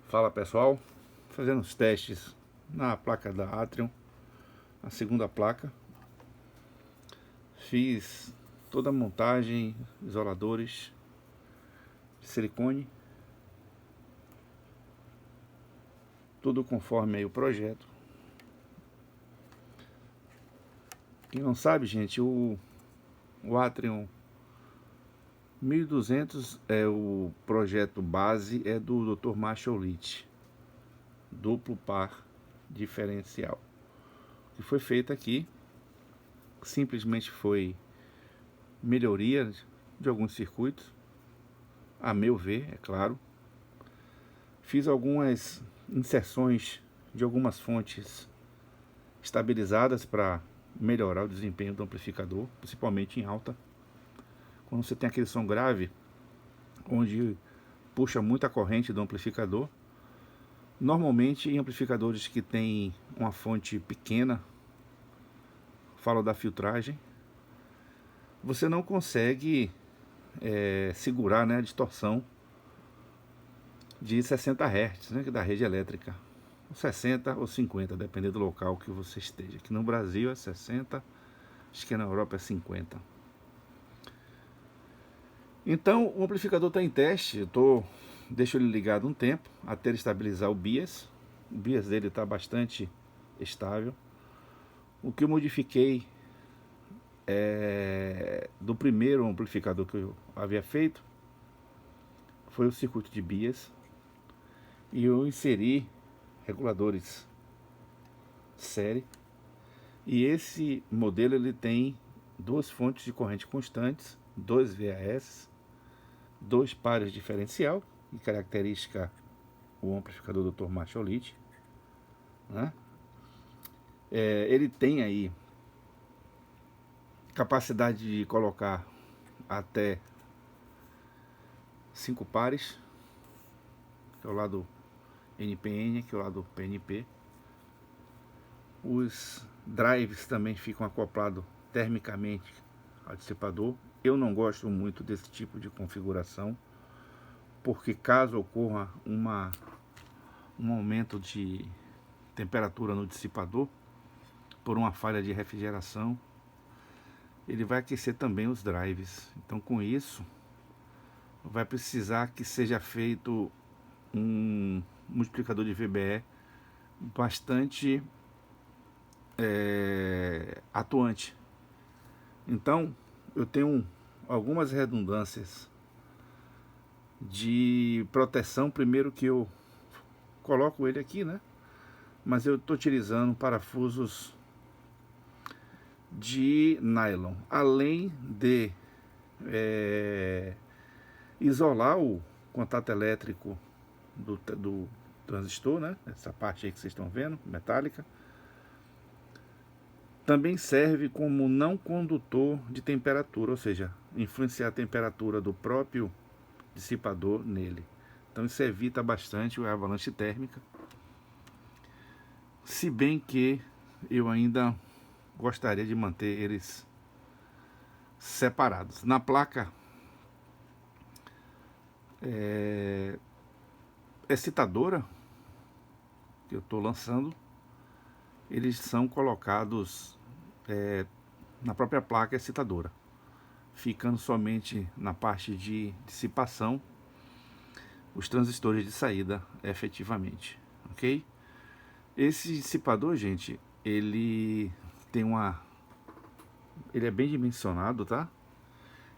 Fala pessoal, fazendo os testes na placa da Atrium, a segunda placa. Fiz toda a montagem, isoladores de silicone, tudo conforme aí o projeto. Quem não sabe, gente, o Atrium 1200 é o projeto base, é do Dr. Marshall Leach, duplo par diferencial. O que foi feito aqui simplesmente foi melhoria de alguns circuitos, a meu ver, é claro. Fiz algumas inserções de algumas fontes estabilizadas para melhorar o desempenho do amplificador, principalmente em alta. Quando você tem aquele som grave, onde puxa muita corrente do amplificador, normalmente em amplificadores que tem uma fonte pequena, falo da filtragem, você não consegue segurar, né, a distorção de 60 Hz, né, da rede elétrica. 60 ou 50, dependendo do local que você esteja. Aqui no Brasil é 60, acho que na Europa é 50. Então o amplificador está em teste, deixo ele ligado um tempo, até ele estabilizar o bias. O bias dele está bastante estável. O que eu modifiquei do primeiro amplificador que eu havia feito foi o circuito de bias, e eu inseri reguladores série, e esse modelo ele tem duas fontes de corrente constantes, dois VAS, dois pares diferencial, que característica o amplificador do Dr. Marshall Leach, né? Ele tem aí capacidade de colocar até 5 pares, que é o lado NPN, que é o lado PNP. Os drives também ficam acoplados termicamente ao dissipador. Eu não gosto muito desse tipo de configuração, porque caso ocorra um aumento de temperatura no dissipador, por uma falha de refrigeração, ele vai aquecer também os drives. Então com isso, vai precisar que seja feito um multiplicador de VBE bastante atuante. Então eu tenho algumas redundâncias de proteção. Primeiro que eu coloco ele aqui, né? Mas eu estou utilizando parafusos de nylon, além de isolar o contato elétrico do transistor, né? Essa parte aí que vocês estão vendo, metálica. Também serve como não condutor de temperatura, ou seja, influenciar a temperatura do próprio dissipador nele. Então isso evita bastante a avalanche térmica. Se bem que eu ainda gostaria de manter eles separados. Na placa excitadora que eu estou lançando, eles são colocados na própria placa excitadora, ficando somente na parte de dissipação os transistores de saída efetivamente, ok? Esse dissipador, gente, ele é bem dimensionado, tá?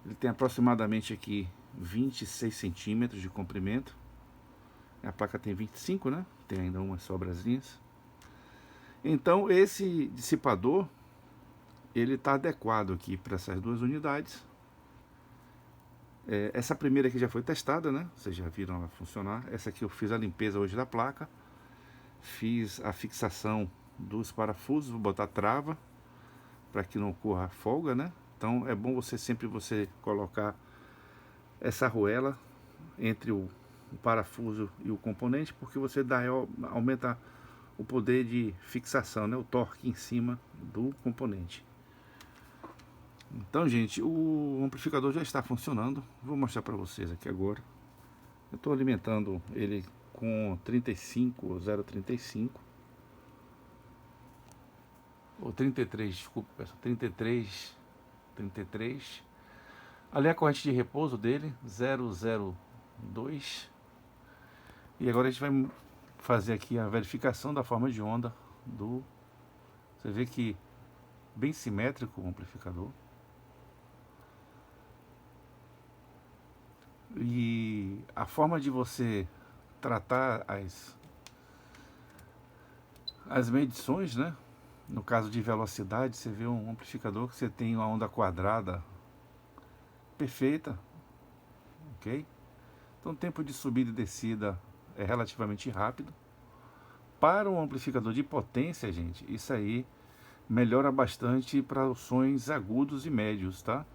Ele tem aproximadamente aqui 26 centímetros de comprimento. A placa tem 25, né? Tem ainda umas sobrazinhas. Então esse dissipador, ele está adequado aqui para essas duas unidades. Essa primeira aqui já foi testada, né? Vocês já viram ela funcionar. Essa aqui eu fiz a limpeza hoje da placa. Fiz a fixação dos parafusos, vou botar trava para que não ocorra folga, né? Então é bom sempre colocar essa arruela entre o parafuso e o componente, porque você aumenta o poder de fixação, né? O torque em cima do componente. Então, gente, o amplificador já está funcionando. Vou mostrar para vocês aqui agora. Eu estou alimentando ele com 35, 0,35 ou 33, desculpa, pessoal, 33. Ali é a corrente de repouso dele, 0,02. E agora a gente vai fazer aqui a verificação da forma de onda do... Você vê que bem simétrico o amplificador. E a forma de você tratar as medições, né? No caso de velocidade, você vê um amplificador que você tem uma onda quadrada perfeita, ok? Então o tempo de subida e descida é relativamente rápido. Para um amplificador de potência, gente, isso aí melhora bastante para os sons agudos e médios, tá?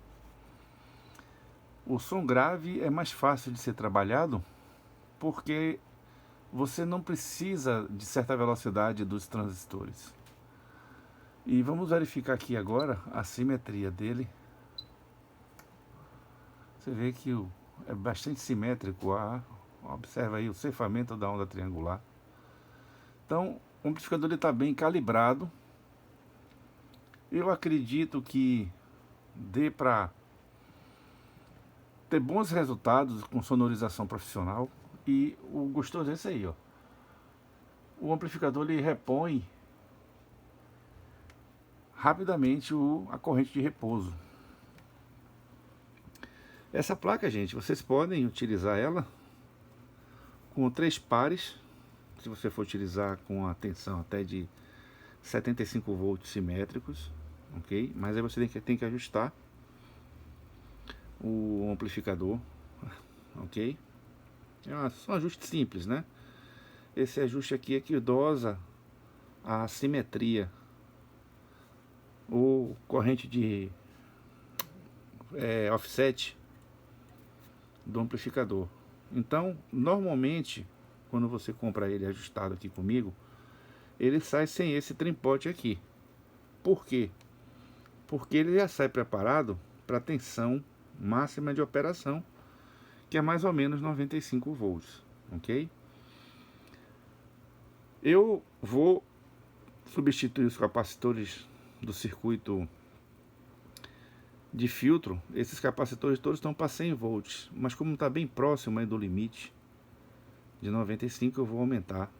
O som grave é mais fácil de ser trabalhado porque você não precisa de certa velocidade dos transistores. E vamos verificar aqui agora a simetria dele. Você vê que é bastante simétrico. Observa aí o ceifamento da onda triangular. Então, o amplificador está bem calibrado. Eu acredito que dê para ter bons resultados com sonorização profissional. E o gostoso é esse aí, ó. O amplificador ele repõe rapidamente a corrente de repouso. Essa placa, gente, vocês podem utilizar ela com 3 pares. Se você for utilizar com a tensão até de 75 volts simétricos, ok? Mas aí você tem que ajustar o amplificador, ok? É só um ajuste simples, né? Esse ajuste aqui é que dosa a simetria ou corrente de offset do amplificador. Então, normalmente, quando você compra ele ajustado aqui comigo, ele sai sem esse trimpote aqui. Por quê? Porque ele já sai preparado para tensão máxima de operação, que é mais ou menos 95 volts, ok? Eu vou substituir os capacitores do circuito de filtro. Esses capacitores todos estão para 100 volts, mas como está bem próximo aí do limite de 95, eu vou aumentar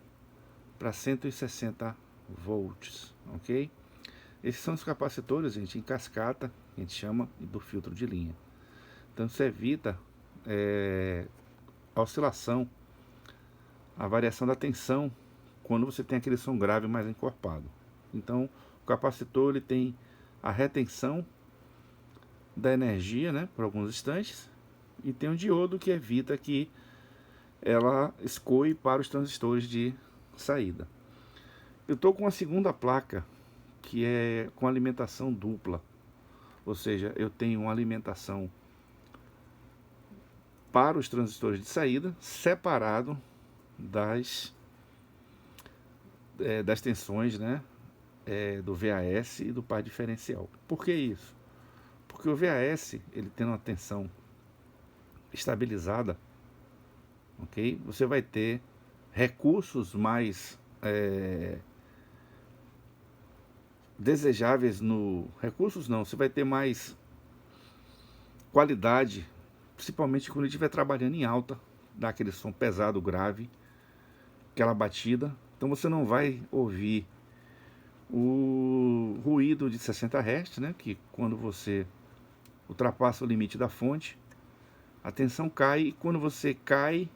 para 160 volts, ok? Esses são os capacitores, gente, em cascata, a gente chama do filtro de linha. Então isso evita a oscilação, a variação da tensão quando você tem aquele som grave mais encorpado. Então o capacitor ele tem a retenção da energia, né, por alguns instantes, e tem um diodo que evita que ela escoe para os transistores de saída. Eu estou com a segunda placa, que é com alimentação dupla, ou seja, eu tenho uma alimentação para os transistores de saída, separado das tensões, né, do VAS e do par diferencial. Por que isso? Porque o VAS, ele tem uma tensão estabilizada, ok? Você vai ter recursos mais desejáveis no... Recursos não, você vai ter mais qualidade, principalmente quando ele estiver trabalhando em alta, dá aquele som pesado, grave, aquela batida. Então você não vai ouvir o ruído de 60 Hz, né? Que quando você ultrapassa o limite da fonte, a tensão cai, e quando você cai,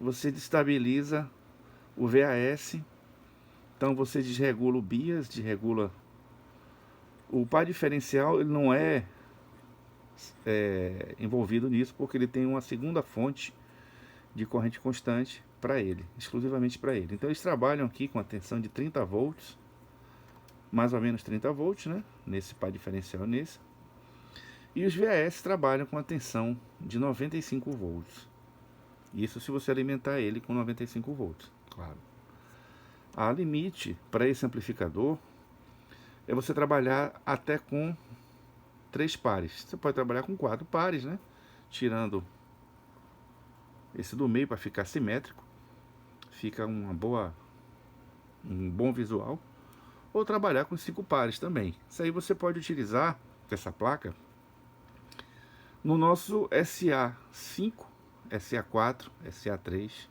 você destabiliza o VAS. Então você desregula o bias, desregula o par diferencial. Ele não é envolvido nisso, porque ele tem uma segunda fonte de corrente constante para ele, exclusivamente para ele. Então eles trabalham aqui com a tensão de 30 volts, mais ou menos 30 volts, né? Nesse par diferencial, nesse. E os VAS trabalham com a tensão de 95 volts. Isso se você alimentar ele com 95 volts, claro. A limite para esse amplificador é você trabalhar até com 3 pares. Você pode trabalhar com 4 pares, né? Tirando esse do meio para ficar simétrico. fica um bom visual, ou trabalhar com 5 pares também. Isso aí você pode utilizar essa placa no nosso SA5, SA4, SA3,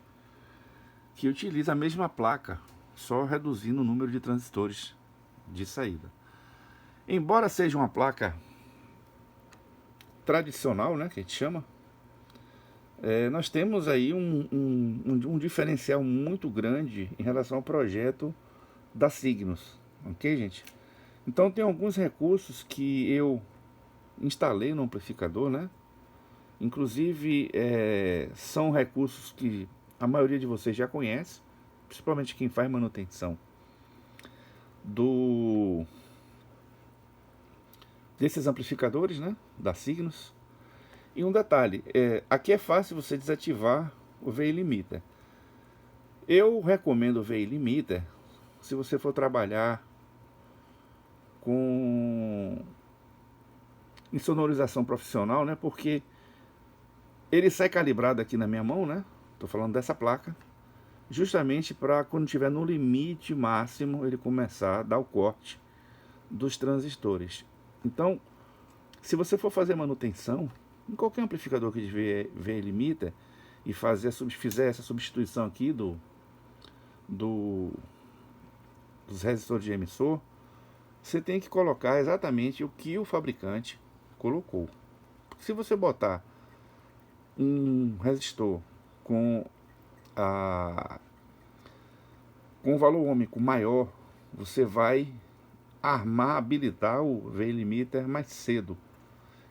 que utiliza a mesma placa, só reduzindo o número de transistores de saída. Embora seja uma placa tradicional, né, que a gente chama, nós temos aí um diferencial muito grande em relação ao projeto da Cygnus, ok, gente? Então tem alguns recursos que eu instalei no amplificador, né? Inclusive são recursos que a maioria de vocês já conhece, principalmente quem faz manutenção desses amplificadores, né, da Cygnus. E um detalhe, aqui é fácil você desativar o VI Limiter. Eu recomendo o VI Limiter se você for trabalhar em sonorização profissional, né, porque ele sai calibrado aqui na minha mão, né, tô falando dessa placa, justamente para quando estiver no limite máximo ele começar a dar o corte dos transistores. Então, se você for fazer manutenção em qualquer amplificador que tiver VI Limiter e fizer essa substituição aqui dos resistores de emissor, você tem que colocar exatamente o que o fabricante colocou. Se você botar um resistor com um valor ohmico maior, você vai habilitar o VI Limiter mais cedo.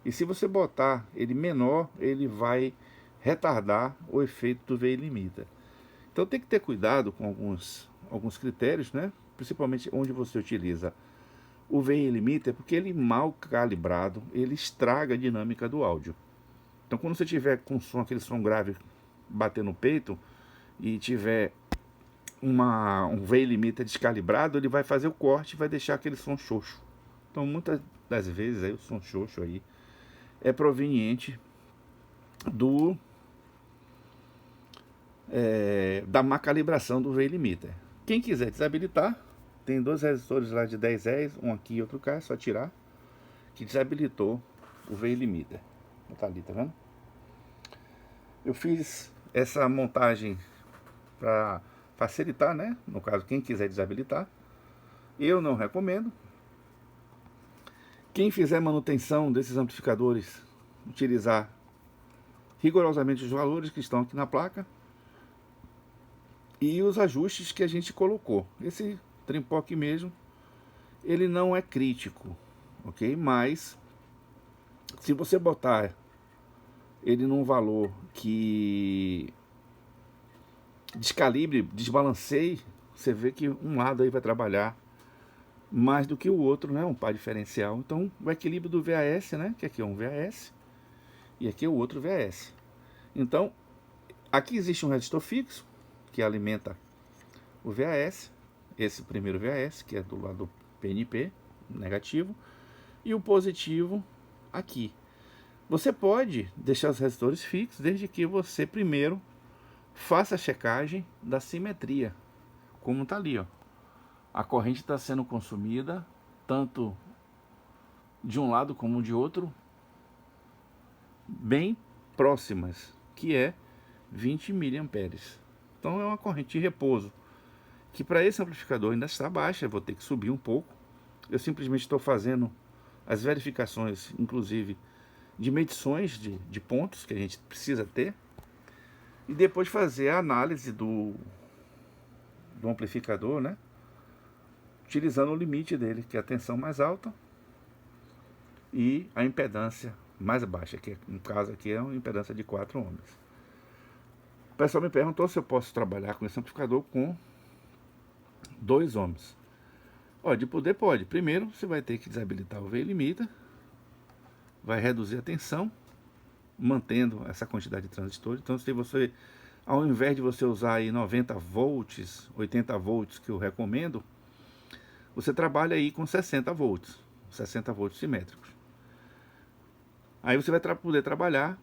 E se você botar ele menor, ele vai retardar o efeito do VI Limiter. Então tem que ter cuidado com alguns critérios, né? Principalmente onde você utiliza o VI Limiter, porque ele mal calibrado, ele estraga a dinâmica do áudio. Então quando você tiver com aquele som grave bater no peito e tiver um VI Limiter descalibrado, ele vai fazer o corte e vai deixar aquele som xoxo. Então muitas das vezes aí, o som xoxo aí é proveniente da má calibração do VI Limiter. Quem quiser desabilitar, tem 2 resistores lá de 10 reais, um aqui e outro cá, é só tirar, que desabilitou o VI Limiter. Tá ali, tá vendo? Eu fiz essa montagem para facilitar, né? No caso, quem quiser desabilitar, eu não recomendo. Quem fizer manutenção desses amplificadores, utilizar rigorosamente os valores que estão aqui na placa e os ajustes que a gente colocou. Esse trempó aqui mesmo, ele não é crítico, ok? Mas se você botar ele num valor que descalibre, desbalanceie, você vê que um lado aí vai trabalhar mais do que o outro, né? Um par diferencial. Então o equilíbrio do VAS, né? Que aqui é um VAS e aqui é o outro VAS. Então aqui existe um resistor fixo que alimenta o VAS, esse primeiro VAS que é do lado PNP negativo, e o positivo aqui. Você pode deixar os resistores fixos desde que você primeiro faça a checagem da simetria, como está ali, ó. A corrente está sendo consumida tanto de um lado como de outro, bem próximas, que é 20 miliamperes. Então é uma corrente de repouso, que para esse amplificador ainda está baixa, eu vou ter que subir um pouco. Eu simplesmente estou fazendo as verificações, inclusive, de medições de pontos que a gente precisa ter, e depois fazer a análise do amplificador, né? Utilizando o limite dele, que é a tensão mais alta e a impedância mais baixa, que no caso aqui é uma impedância de 4 ohms. O pessoal me perguntou se eu posso trabalhar com esse amplificador com 2 ohms. Ó, de poder pode. Primeiro você vai ter que desabilitar o VI Limiter, vai reduzir a tensão, mantendo essa quantidade de transistores. Então se você, ao invés de você usar aí 90 volts, 80 volts que eu recomendo, você trabalha aí com 60 volts simétricos. Aí você vai poder trabalhar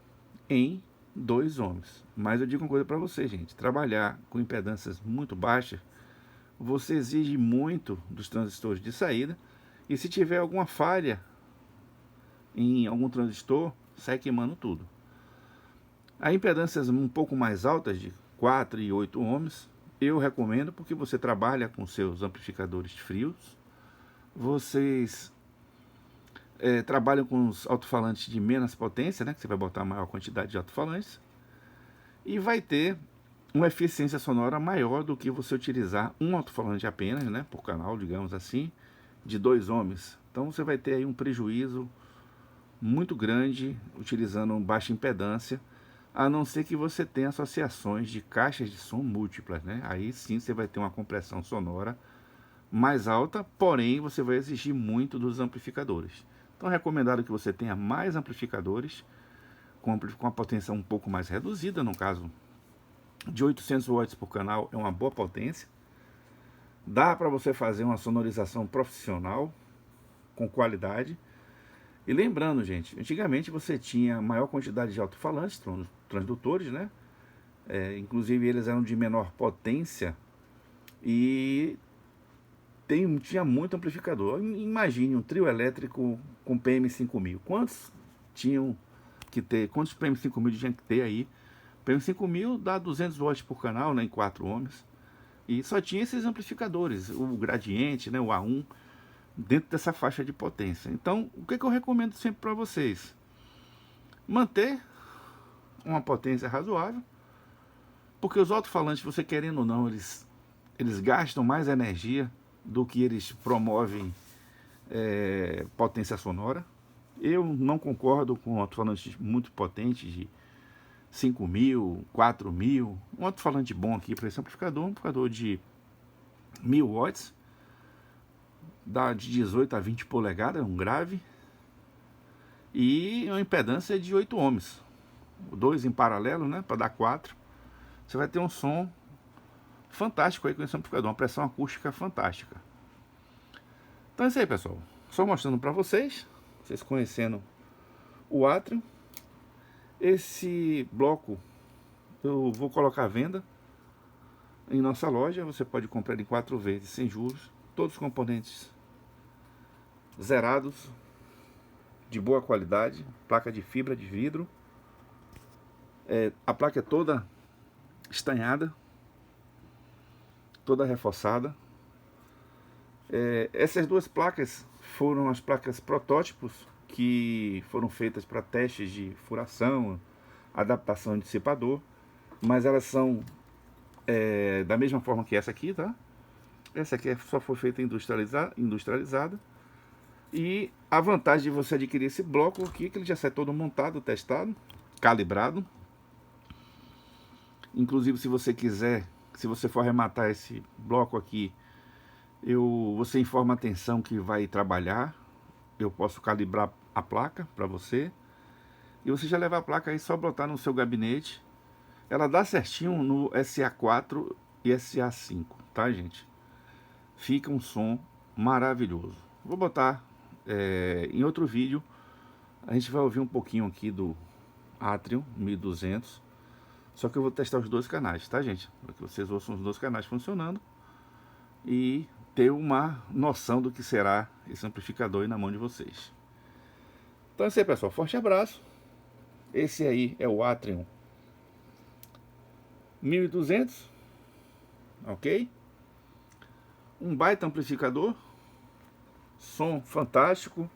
em 2 ohms. Mas eu digo uma coisa para você, gente: trabalhar com impedâncias muito baixas, você exige muito dos transistores de saída, e se tiver alguma falha em algum transistor, sai queimando tudo. A impedâncias um pouco mais altas, de 4 e 8 ohms, eu recomendo porque você trabalha com seus amplificadores frios, vocês trabalham com os alto-falantes de menos potência, né, que você vai botar a maior quantidade de alto-falantes, e vai ter uma eficiência sonora maior do que você utilizar um alto-falante apenas, né, por canal, digamos assim, de 2 ohms. Então você vai ter aí um prejuízo muito grande utilizando baixa impedância, a não ser que você tenha associações de caixas de som múltiplas, né? Aí sim você vai ter uma compressão sonora mais alta, porém você vai exigir muito dos amplificadores. Então é recomendado que você tenha mais amplificadores com a potência um pouco mais reduzida, no caso de 800 watts por canal é uma boa potência. Dá para você fazer uma sonorização profissional com qualidade. E lembrando, gente, antigamente você tinha maior quantidade de alto-falantes, transdutores, né? Inclusive eles eram de menor potência e tinha muito amplificador. Imagine um trio elétrico com PM5000. Quantos tinham que ter? Quantos PM5000 tinha que ter aí? PM5000 dá 200 watts por canal, né, em 4 ohms. E só tinha esses amplificadores, o gradiente, né, o A1, dentro dessa faixa de potência. Então, o que eu recomendo sempre para vocês? Manter uma potência razoável, porque os alto-falantes, você querendo ou não, eles gastam mais energia do que eles promovem potência sonora. Eu não concordo com alto-falantes muito potentes de 5.000, 4.000. Um alto-falante bom aqui para esse amplificador, um amplificador de 1.000 watts, dá de 18 a 20 polegadas, um grave, e uma impedância de 8 ohms, 2 em paralelo, né, para dar 4. Você vai ter um som fantástico aí com esse amplificador, uma pressão acústica fantástica. Então é isso aí, pessoal, só mostrando para vocês conhecendo o Atrium. Esse bloco eu vou colocar à venda em nossa loja. Você pode comprar em 4 vezes sem juros, todos os componentes zerados, de boa qualidade, placa de fibra de vidro, a placa é toda estanhada, toda reforçada. Essas duas placas foram as placas protótipos que foram feitas para testes de furação, adaptação de dissipador, mas elas são da mesma forma que essa aqui, tá? Essa aqui só foi feita industrializada. E a vantagem de você adquirir esse bloco aqui, que ele já sai todo montado, testado, calibrado. Inclusive, se você quiser, se você for arrematar esse bloco aqui, você informa a tensão que vai trabalhar. Eu posso calibrar a placa para você. E você já leva a placa aí, só botar no seu gabinete. Ela dá certinho no SA4 e SA5, tá, gente? Fica um som maravilhoso. Vou botar em outro vídeo. A gente vai ouvir um pouquinho aqui do Atrium 1200. Só que eu vou testar os dois canais, tá, gente? Para que vocês ouçam os dois canais funcionando e ter uma noção do que será esse amplificador aí na mão de vocês. Então é isso aí, pessoal. Forte abraço. Esse aí é o Atrium 1200, ok? Um baita amplificador, som fantástico.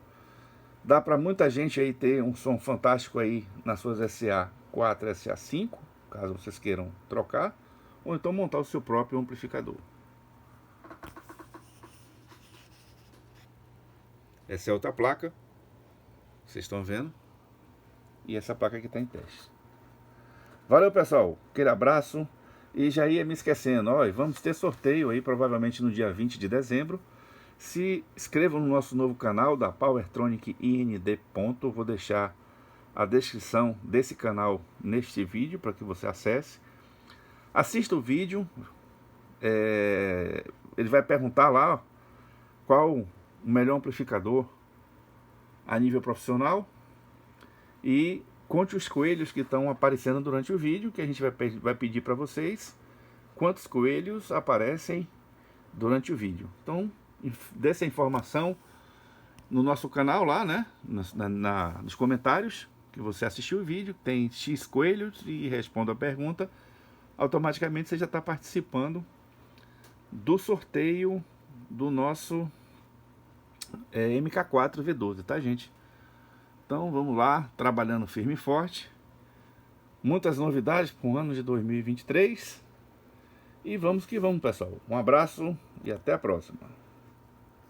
Dá para muita gente aí ter um som fantástico aí nas suas SA4, SA5, caso vocês queiram trocar, ou então montar o seu próprio amplificador. Essa é outra placa, vocês estão vendo, e essa placa aqui está em teste. Valeu, pessoal, aquele abraço. E já ia me esquecendo, ó, vamos ter sorteio aí provavelmente no dia 20 de dezembro. Se inscrevam no nosso novo canal da Powertronic IND. Vou deixar a descrição desse canal neste vídeo para que você acesse. Assista o vídeo, ele vai perguntar lá, ó, qual o melhor amplificador a nível profissional, e conte os coelhos que estão aparecendo durante o vídeo, que a gente vai pedir para vocês quantos coelhos aparecem durante o vídeo. Então, dê essa informação no nosso canal lá, né? Nos comentários que você assistiu o vídeo, tem X coelhos e responda a pergunta. Automaticamente você já está participando do sorteio do nosso MK4 V12, tá, gente? Então vamos lá, trabalhando firme e forte. Muitas novidades para o ano de 2023. E vamos que vamos, pessoal. Um abraço e até a próxima.